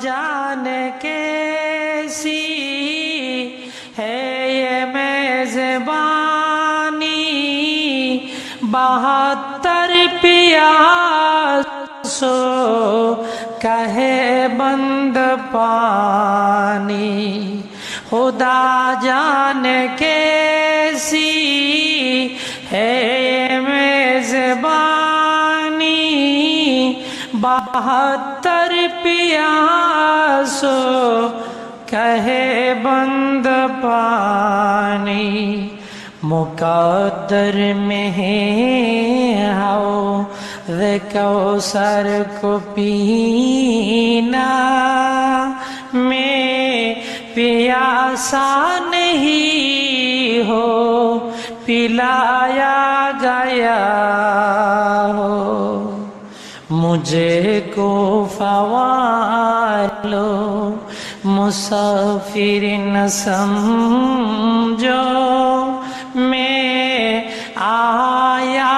जाने कैसी है ये मेज़बानी, 72 प्यासो कहे बंद पानी। खुदा जाने कैसी है ये मेज़बानी, 72 प्यासो कहे बंद पानी। मुक़द्दर में है हौज़ कौसर को पीना, मैं प्यासा नहीं हो पिलाया गया हो। मुझे को फ़वालो मुसाफिर न समझो, मैं आया